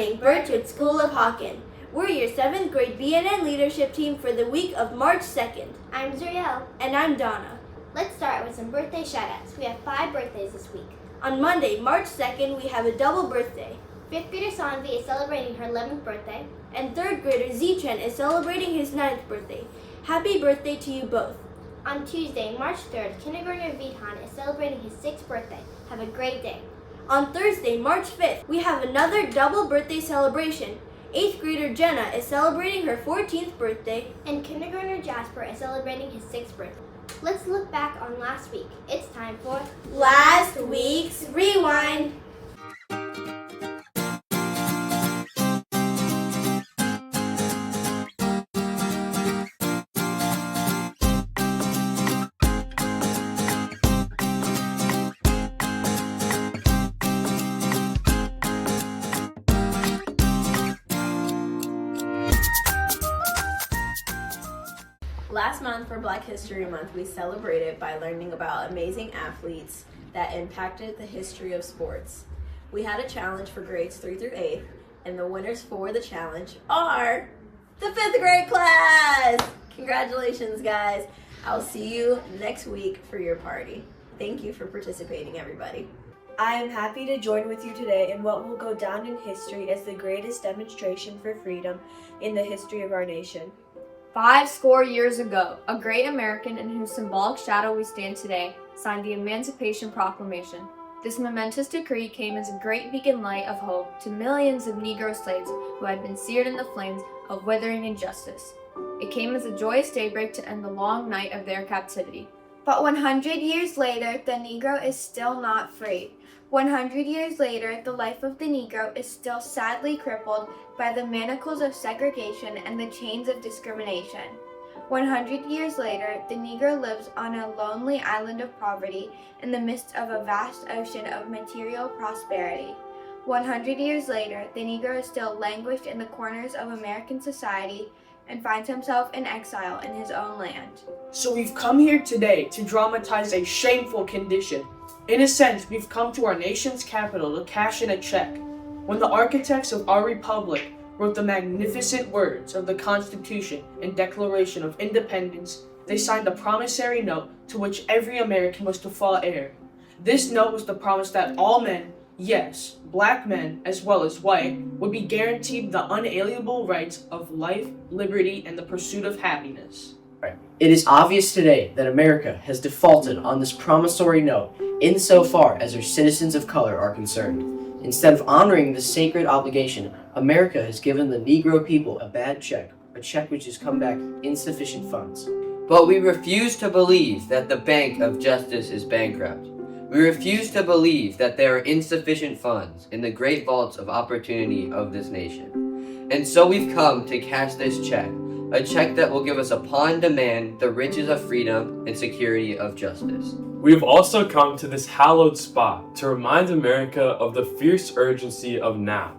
morning, Birchwood School of Hawken. We're your 7th grade BNN leadership team for the week of March 2nd. I'm Zuriel. And I'm Donna. Let's start with some birthday shoutouts. We have 5 birthdays this week. On Monday, March 2nd, we have a double birthday. 5th grader Sanvi is celebrating her 11th birthday. And 3rd grader Zichen is celebrating his 9th birthday. Happy birthday to you both. On Tuesday, March 3rd, kindergartner Vidhan is celebrating his 6th birthday. Have a great day. On Thursday, March 5th, we have another double birthday celebration. 8th grader Jenna is celebrating her 14th birthday. And kindergartner Jasper is celebrating his 6th birthday. Let's look back on last week. It's time for Last Week's Rewind. Last month for Black History Month, we celebrated by learning about amazing athletes that impacted the history of sports. We had a challenge for grades 3 through 8, and the winners for the challenge are the 5th grade class! Congratulations, guys. I'll see you next week for your party. Thank you for participating, everybody. I am happy to join with you today in what will go down in history as the greatest demonstration for freedom in the history of our nation. 50 years ago, a great American in whose symbolic shadow we stand today signed the Emancipation Proclamation. This momentous decree came as a great beacon light of hope to millions of Negro slaves who had been seared in the flames of withering injustice. It came as a joyous daybreak to end the long night of their captivity. But 100 years later, the Negro is still not free. 100 years later, the life of the Negro is still sadly crippled by the manacles of segregation and the chains of discrimination. 100 years later, the Negro lives on a lonely island of poverty in the midst of a vast ocean of material prosperity. 100 years later, the Negro is still languished in the corners of American society and finds himself in exile in his own land. So we've come here today to dramatize a shameful condition. In a sense, we've come to our nation's capital to cash in a check. When the architects of our republic wrote the magnificent words of the Constitution and Declaration of Independence, they signed a promissory note to which every American was to fall heir. This note was the promise that all men, yes, black men as well as white, would be guaranteed the unalienable rights of life, liberty, and the pursuit of happiness. It is obvious today that America has defaulted on this promissory note insofar as her citizens of color are concerned. Instead of honoring this sacred obligation, America has given the Negro people a bad check, a check which has come back insufficient funds. But we refuse to believe that the Bank of Justice is bankrupt. We refuse to believe that there are insufficient funds in the great vaults of opportunity of this nation. And so we've come to cash this check, a check that will give us upon demand the riches of freedom and security of justice. We have also come to this hallowed spot to remind America of the fierce urgency of now.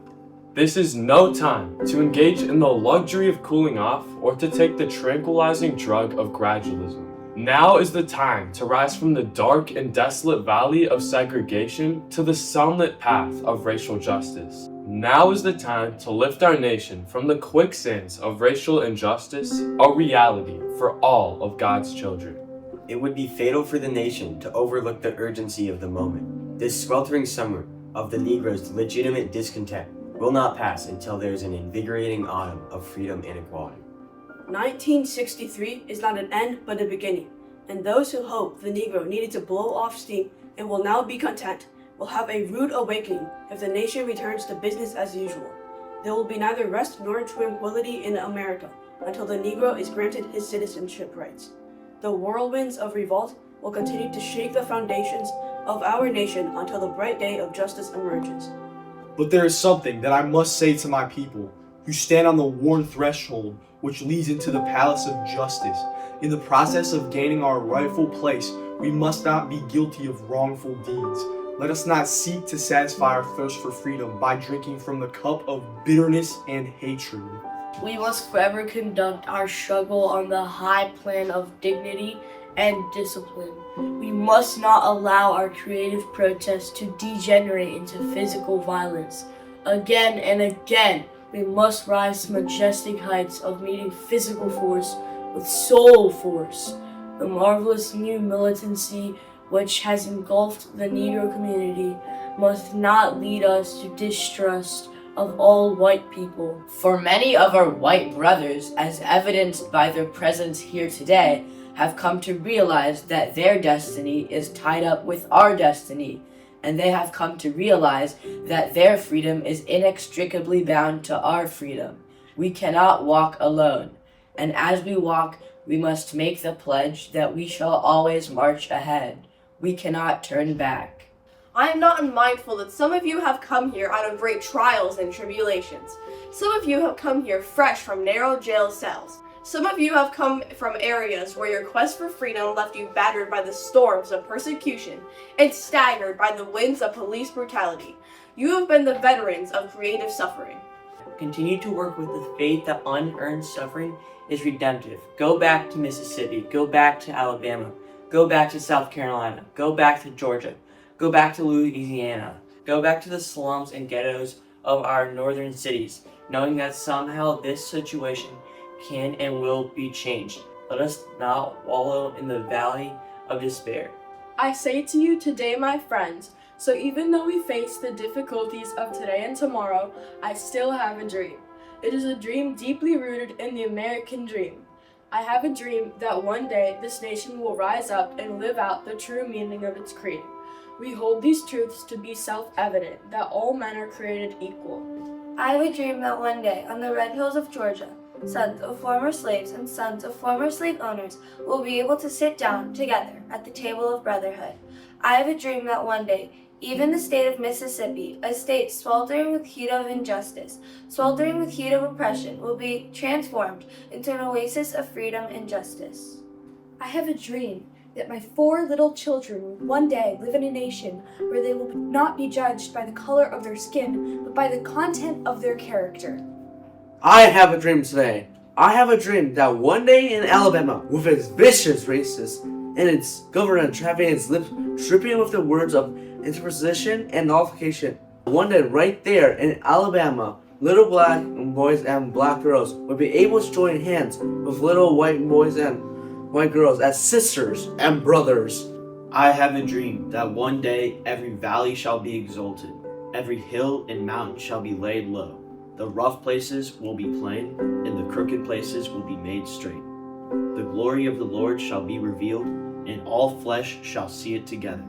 This is no time to engage in the luxury of cooling off or to take the tranquilizing drug of gradualism. Now is the time to rise from the dark and desolate valley of segregation to the sunlit path of racial justice. Now is the time to lift our nation from the quicksands of racial injustice, a reality for all of God's children. It would be fatal for the nation to overlook the urgency of the moment. This sweltering summer of the Negro's legitimate discontent will not pass until there is an invigorating autumn of freedom and equality. 1963 is not an end but a beginning, and those who hope the Negro needed to blow off steam and will now be content will have a rude awakening if the nation returns to business as usual. There will be neither rest nor tranquility in America until the Negro is granted his citizenship rights. The whirlwinds of revolt will continue to shake the foundations of our nation until the bright day of justice emerges. But there is something that I must say to my people who stand on the worn threshold which leads into the palace of justice. In the process of gaining our rightful place, we must not be guilty of wrongful deeds. Let us not seek to satisfy our thirst for freedom by drinking from the cup of bitterness and hatred. We must forever conduct our struggle on the high plane of dignity and discipline. We must not allow our creative protests to degenerate into physical violence. Again and again, we must rise to majestic heights of meeting physical force with soul force. The marvelous new militancy which has engulfed the Negro community must not lead us to distrust of all white people. For many of our white brothers, as evidenced by their presence here today, have come to realize that their destiny is tied up with our destiny, and they have come to realize that their freedom is inextricably bound to our freedom. We cannot walk alone, and as we walk, we must make the pledge that we shall always march ahead. We cannot turn back. I am not unmindful that some of you have come here out of great trials and tribulations. Some of you have come here fresh from narrow jail cells. Some of you have come from areas where your quest for freedom left you battered by the storms of persecution and staggered by the winds of police brutality. You have been the veterans of creative suffering. Continue to work with the faith that unearned suffering is redemptive. Go back to Mississippi. Go back to Alabama. Go back to South Carolina. Go back to Georgia. Go back to Louisiana. Go back to the slums and ghettos of our northern cities, knowing that somehow this situation can and will be changed. Let us not wallow in the valley of despair. I say to you today, my friends, so even though we face the difficulties of today and tomorrow, I still have a dream. It is a dream deeply rooted in the American dream. I have a dream that one day this nation will rise up and live out the true meaning of its creed. We hold these truths to be self-evident, that all men are created equal. I have a dream that one day, on the red hills of Georgia, sons of former slaves and sons of former slave owners will be able to sit down together at the table of brotherhood. I have a dream that one day, even the state of Mississippi, a state sweltering with heat of injustice, sweltering with heat of oppression, will be transformed into an oasis of freedom and justice. I have a dream that my 4 little children will one day live in a nation where they will not be judged by the color of their skin, but by the content of their character. I have a dream today. I have a dream that one day in Alabama, with its vicious racists and its governor trapping its lips, dripping with the words of interposition and nullification, one day right there in Alabama, little black boys and black girls will be able to join hands with little white boys and white girls as sisters and brothers. I have a dream that one day every valley shall be exalted, every hill and mountain shall be laid low. The rough places will be plain, and the crooked places will be made straight. The glory of the Lord shall be revealed, and all flesh shall see it together.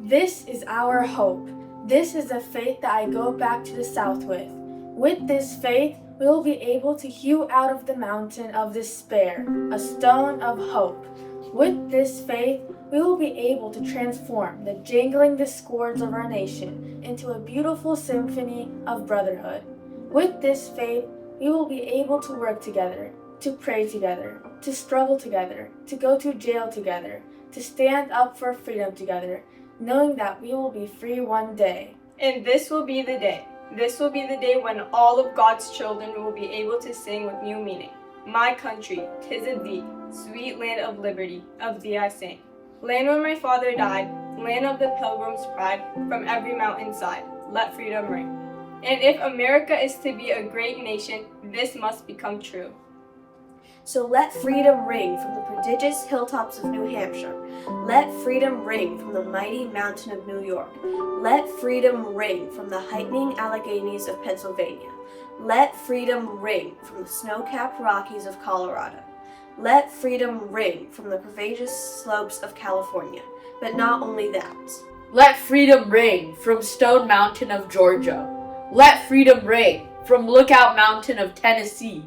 This is our hope. This is the faith that I go back to the South with. With this faith, we will be able to hew out of the mountain of despair a stone of hope. With this faith, we will be able to transform the jangling discords of our nation into a beautiful symphony of brotherhood. With this faith, we will be able to work together, to pray together, to struggle together, to go to jail together, to stand up for freedom together, knowing that we will be free one day. And this will be the day. This will be the day when all of God's children will be able to sing with new meaning. My country, 'tis of thee, sweet land of liberty, of thee I sing. Land where my father died, land of the pilgrim's pride, from every mountainside, let freedom ring. And if America is to be a great nation, this must become true. So let freedom ring from the prodigious hilltops of New Hampshire. Let freedom ring from the mighty mountain of New York. Let freedom ring from the heightening Alleghenies of Pennsylvania. Let freedom ring from the snow-capped Rockies of Colorado. Let freedom ring from the pervasive slopes of California. But not only that. Let freedom ring from Stone Mountain of Georgia. Let freedom ring from Lookout Mountain of Tennessee.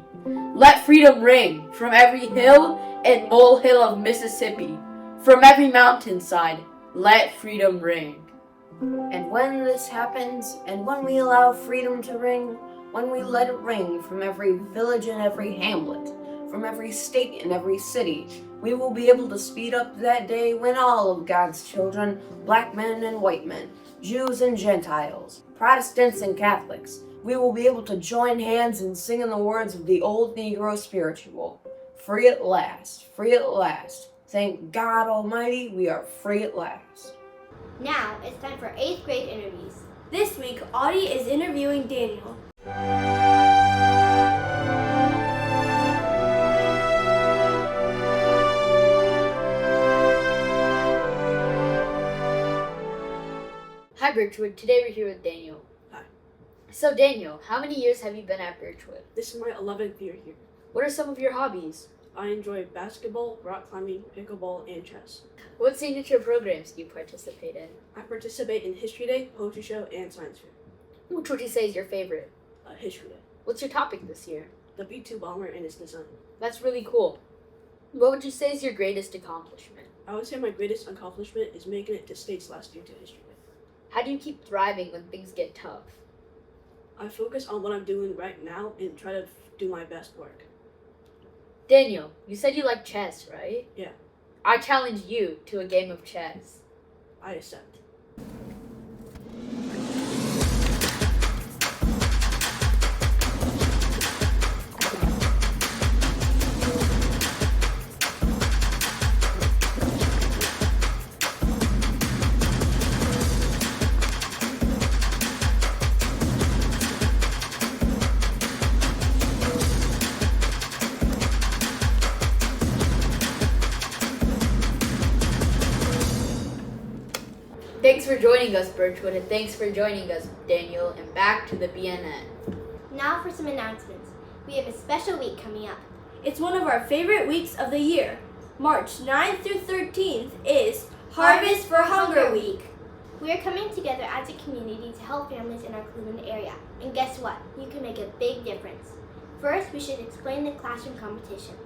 Let freedom ring from every hill and molehill of Mississippi. From every mountainside, let freedom ring. And when this happens, and when we allow freedom to ring, when we let it ring from every village and every hamlet, from every state and every city, we will be able to speed up that day when all of God's children, black men and white men, Jews and Gentiles, Protestants and Catholics, we will be able to join hands and sing in the words of the old Negro spiritual. Free at last, free at last. Thank God Almighty, we are free at last. Now it's time for 8th grade interviews. This week, Audie is interviewing Daniel. Hi Birchwood, today we're here with Daniel. Hi. So Daniel, how many years have you been at Birchwood? This is my 11th year here. What are some of your hobbies? I enjoy basketball, rock climbing, pickleball, and chess. What signature programs do you participate in? I participate in History Day, Poetry Show, and Science Fair. Which would you say is your favorite? History Day. What's your topic this year? The B-2 bomber and its design. That's really cool. What would you say is your greatest accomplishment? I would say my greatest accomplishment is making it to states last year to History Day. How do you keep thriving when things get tough? I focus on what I'm doing right now and try to do my best work. Daniel, you said you like chess, right? Yeah. I challenge you to a game of chess. I accept. Thanks for joining us, Birchwood, and thanks for joining us, Daniel, and back to the BNN. Now for some announcements. We have a special week coming up. It's one of our favorite weeks of the year. March 9th through 13th is Harvest for Hunger Week. We are coming together as a community to help families in our Cleveland area. And guess what? You can make a big difference. First, we should explain the classroom competition.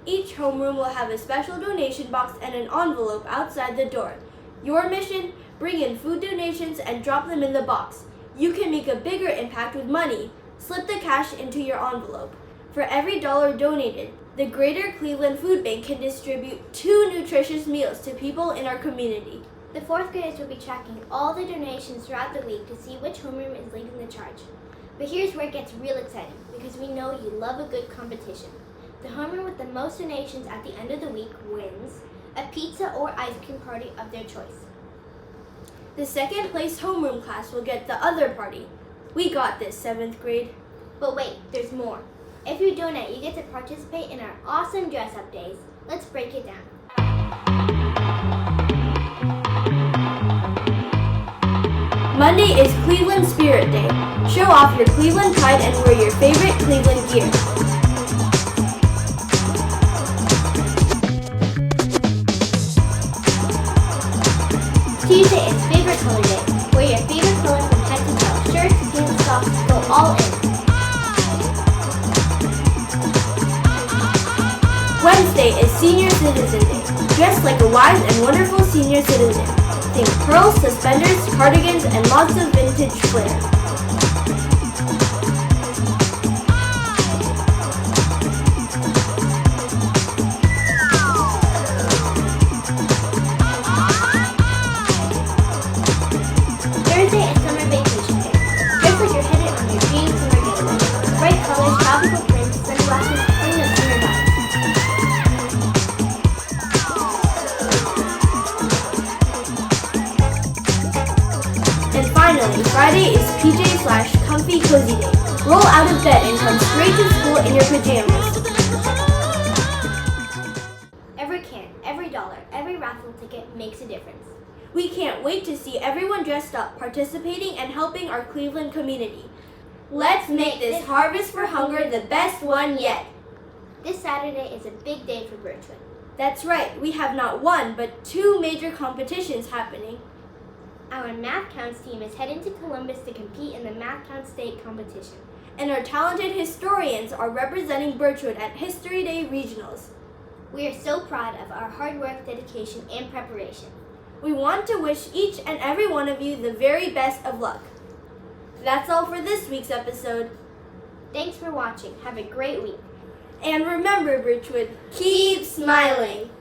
Each homeroom will have a special donation box and an envelope outside the door. Your mission? Bring in food donations and drop them in the box. You can make a bigger impact with money. Slip the cash into your envelope. For every $1 donated, the Greater Cleveland Food Bank can distribute 2 nutritious meals to people in our community. The 4th graders will be tracking all the donations throughout the week to see which homeroom is leading the charge. But here's where it gets real exciting, because we know you love a good competition. The homeroom with the most donations at the end of the week wins a pizza or ice cream party of their choice. The second place homeroom class will get the other party. We got this, 7th grade. But wait, there's more. If you donate, you get to participate in our awesome dress-up days. Let's break it down. Monday is Cleveland Spirit Day. Show off your Cleveland pride and wear your favorite Cleveland gear. Tuesday is Favorite Color Day. Wear your favorite color from head to toe. Shirts, pants, socks, go all in. Wednesday is Senior Citizen Day. Dress like a wise and wonderful senior citizen. Think pearls, suspenders, cardigans, and lots of vintage flair. Thursday is Summer Vacation Day. Dress like you're headed on your dream summer getaway. Bright colors, tropical prints, sunglasses, plenty of summer vibes. And finally, Friday is PJ/Comfy Cozy Day. Roll out of bed and come straight to school in your pajamas. Every can, every dollar, every raffle ticket makes a difference. We can't wait to see everyone dressed up, participating, and helping our Cleveland community. Let's make this Harvest for Hunger the best one yet. This Saturday is a big day for Birchwood. That's right, we have not one, but 2 major competitions happening. Our Math Counts team is heading to Columbus to compete in the Math Counts State competition. And our talented historians are representing Birchwood at History Day Regionals. We are so proud of our hard work, dedication, and preparation. We want to wish each and every one of you the very best of luck. That's all for this week's episode. Thanks for watching. Have a great week. And remember, Birchwood, keep smiling.